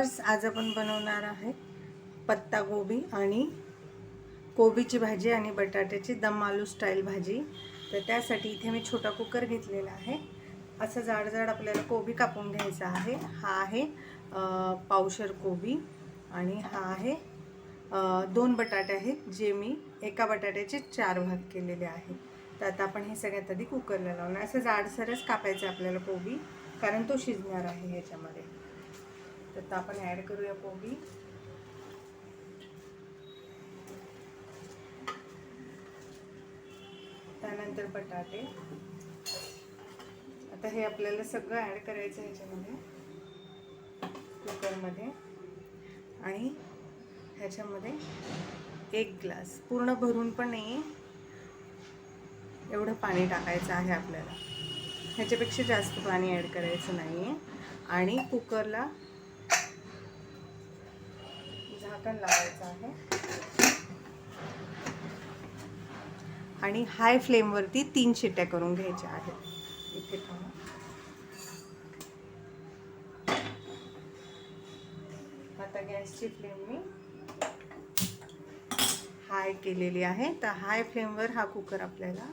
Viewers, आज आपण बनवणार आहे पत्ता गोबी आणि कोबीची भाजी आणि बटाट्याची दम आलू स्टाईल भाजी। तर त्यासाठी इथे मी छोटा कुकर घेतलेला आहे। असं जाड जाड आपल्याला कोबी कापून घ्यायचा आहे। हा आहे पावशर कोबी आणि हा आहे 2 बटाटे आहेत जे मी एका बटाट्याचे 4 भाग केलेले आहेत। तर आता आपण हे सगळ्यात आधी कुकरला लावणार। असं जाडसरच कापायचं आपल्याला कोबी, कारण तो शिजणार आहे याच्यामध्ये। तर आपण ॲड करूया कोबी। त्यानंतर बटाटे। आता हे आपल्याला सगळं ॲड करायचं ह्याच्यामध्ये कुकरमध्ये। आणि ह्याच्यामध्ये 1 ग्लास, पूर्ण भरून पण नाही एवढं पाणी टाकायचं आहे आपल्याला, ह्याच्यापेक्षा जास्त पाणी ॲड करायचं नाही आहे। आणि कुकरला झाकण लावायचं आहे आणि हाय फ्लेमवरती 3 शिट्ट्या करून घ्यायच्या आहेत। इथे पहा, आता गॅसची फ्लेम मी हाय केलेली आहे। तर हाय फ्लेमवर हा कुकर आपल्याला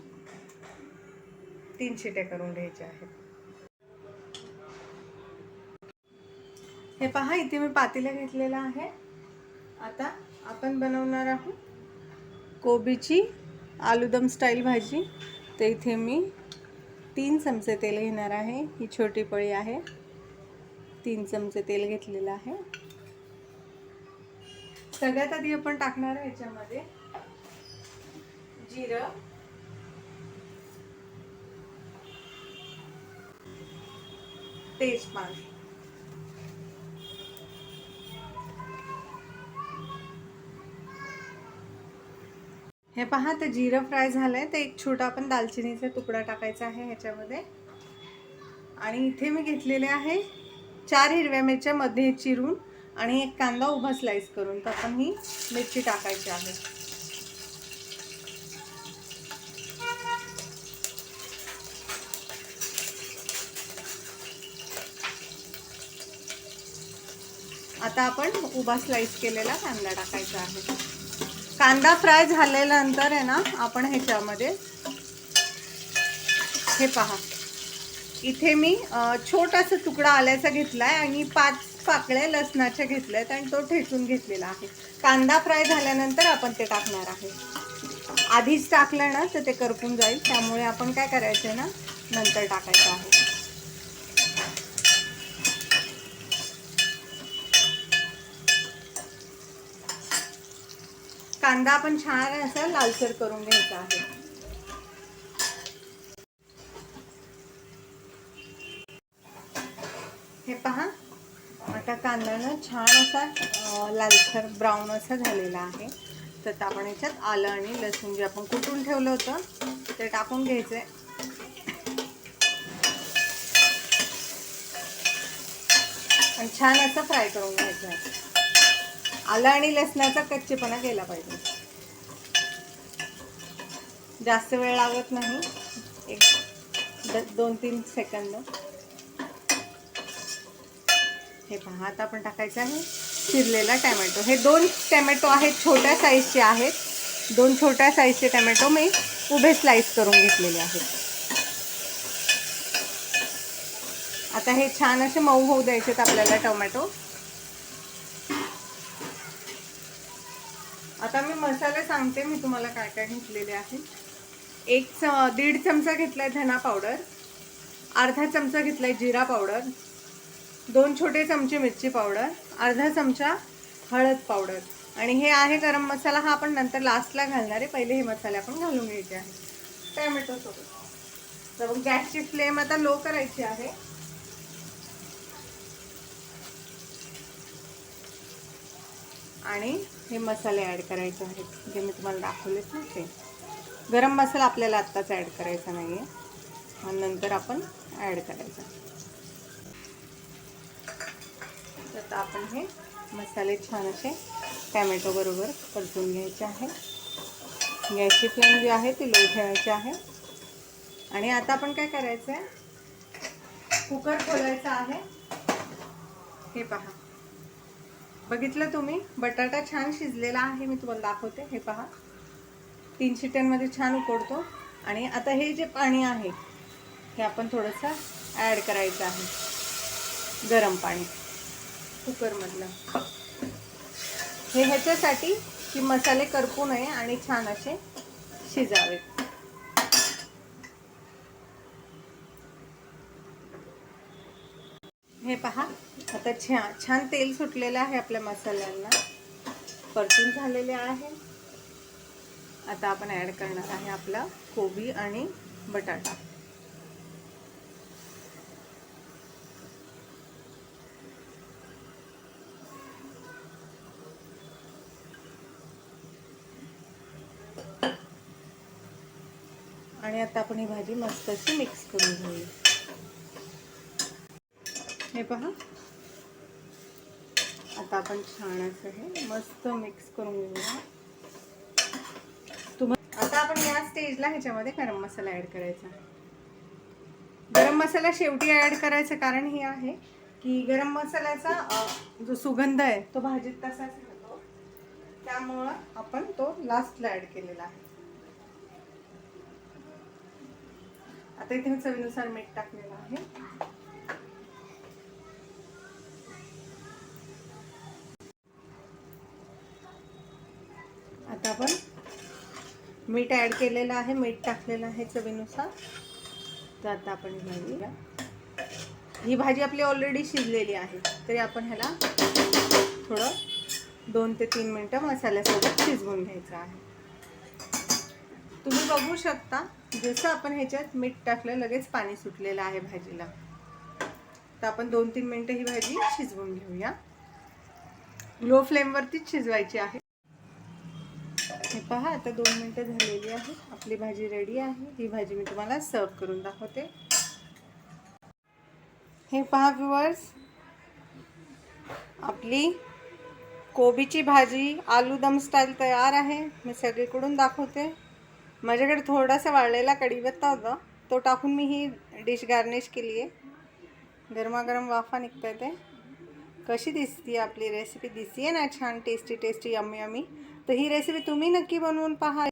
3 शिट्ट्या करून घ्यायच्या आहेत। हे पहा, इथे मी पातेलं घेतलेलं आहे। आता आपण बनवणार आहोत कोबीची आलूदम स्टाईल भाजी। तर इथे मी 3 चमचे तेल घेणार आहे। ही छोटी पळी आहे, 3 चमचे तेल घेतलेलं आहे। सगळ्यात आधी आपण टाकणार आहे याच्यामध्ये जिरं, तेजपान, हे पहा। तर जिरं फ्राय झालंय, तर एक छोटा आपण दालचिनीचा तुकडा टाकायचा आहे ह्याच्यामध्ये। आणि इथे मी घेतलेले आहे 4 हिरव्या मिरच्या मध्ये चिरून आणि 1 कांदा उभा स्लाइस करून। तर आपण ही मिरची टाकायची आहे। आता आपण उभा स्लाइस केलेला कांदा टाकायचा आहे। कांदा फ्राय झाल्यानंतर आहे ना, आपण ह्याच्यामध्ये हे पहा, इथे मी छोटासा तुकडा आल्याचा घेतलाय आणि 5 पाकळ्या लसणाच्या घेतल्यात आणि तो ठेचून घेतलेला आहे। कांदा फ्राय झाल्यानंतर आपण ते टाकणार आहे। आधीच टाकलं ना तर ते करपून जाईल, त्यामुळे आपण काय करायचं ना, नंतर टाकायचं आहे। कांदा आपण छान असा लालसर करून घ्यायचा आहे। हे पहा, आता कांदा ना छान असा लालसर ब्राऊन असा झालेला आहे। तर आपण याच्यात आलं आणि लसूण जे आपण कुटून ठेवलं होतं ते टाकून घ्यायचंय आणि छान असं फ्राय करून घ्यायचं आहे। आलं आणि लसणाचा कच्चेपणा गेला पाहिजे, जास्त वेळ लागत नाही, एक 2-3 सेकंद। हे पहा, आता आपण टाकायचं आहे चिरलेला टोमॅटो। हे 2 टोमॅटो आहेत, छोट्या साईजचे आहेत। 2 छोट्या साईजचे टोमॅटो मी उभे स्लाइस करून घेतलेले आहेत। आता हे छान असे मऊ होऊ द्यायचे आपल्याला टोमॅटो। आता मी मसाले सांगते मी तुम्हाला काय काय घेतलेले आहे। 1.5 चमचा घेतलाय धना पावडर, अर्धा चमचा घेतलाय जिरा पावडर, 2 छोटे चमचे मिरची पावडर, अर्धा चमचा हळद पावडर आणि हे आहे गरम मसाला। हा आपण नंतर लास्टला घालणार आहे, पहिले हे मसाले आपण घालून घ्यायचे आहे टोमॅटो सोबत। तर गॅसची फ्लेम आता लो करायची आहे आणि हे मसाले ॲड करायचे आहेत जे मी तुम्हाला दाखवलेच ना। ते गरम मसाला आपल्याला आत्ताच ॲड करायचा नाही आहे, नंतर आपण ॲड करायचा। तर आपण हे मसाले छान असे टोमॅटो बरोबर परतून घ्यायचे आहे। गॅसची फ्लेम जी आहे ती लो ठेवायची आहे। आणि आता आपण काय करायचं आहे, कुकर खोलायचा आहे। हे पहा, बघितलं तुम्ही, बटाटा छान शिजलेला आहे. मी तुम्हाला दाखवते. हे पहा, 3 शिट्ट्यांमध्ये छान उकडतो. आणि आता हे जे पाणी आहे हे आपण थोडंसं ॲड करायचं आहे, गरम पाणी कुकरमधलं. हे ह्याच्यासाठी की मसाले करपू नये आणि छान असे शिजावेत. हे पहा, आता छान तेल सुटलेलं आहे आपल्या मसाल्यांना, परतून झालेले आहे. आता आपण ॲड करणार आहे आपला कोबी आणि बटाटा. आणि आता आपण ही भाजी मस्त अशी मिक्स करून घेऊया. हे पहा, आता आपण छान असं हे मस्त मिक्स करून घेऊया. आता आपण या स्टेजला ह्याच्यामध्ये गरम मसाला ॲड करायचा. गरम मसाला शेवटी ॲड करायचं कारण हे आहे की गरम मसाल्याचा जो सुगंध आहे तो भाजीत तसाच राहतो, त्यामुळं आपण तो लास्टला ॲड केलेला आहे. आता इथे मी चवीनुसार मीठ टाकलेलं आहे. आता आपण मीठ ॲड केलेलं आहे, मीठ टाकलेलं आहे चवीनुसार. तर आता आपण ही भाजी आपली ऑलरेडी शिजलेली आहे, तरी आपण ह्याला थोडं 2 ते 3 मिनटं मसाल्यासोबत शिजवून घ्यायचं आहे. तुम्ही बघू शकता, जसं आपण ह्याच्यात मीठ टाकलं लगेच पाणी सुटलेलं आहे भाजीला. तर आपण 2-3 मिनटं ही भाजी शिजवून घेऊया. लो फ्लेमवरतीच शिजवायची आहे. हे पहा, आता 2 मिनटं झालेली आहे. आपली भाजी रेडी आहे. ही भाजी मी तुम्हाला सर्व करून दाखवते. हे पहा व्ह्यूअर्स, आपली कोबीची भाजी आलू दम स्टाईल तयार आहे. मी सगळीकडून दाखवते. माझ्याकडे थोडासा वाळलेला कढीपत्ता होता, तो टाकून मी ही डिश गार्निश केली आहे. गरमागरम वाफा निघताय. ते कशी दिसते आपली रेसिपी? दिसते ना छान, टेस्टी टेस्टी, यम्मी यम्मी. तर ही रेसिपी तुम्ही नक्की बनवून पहा.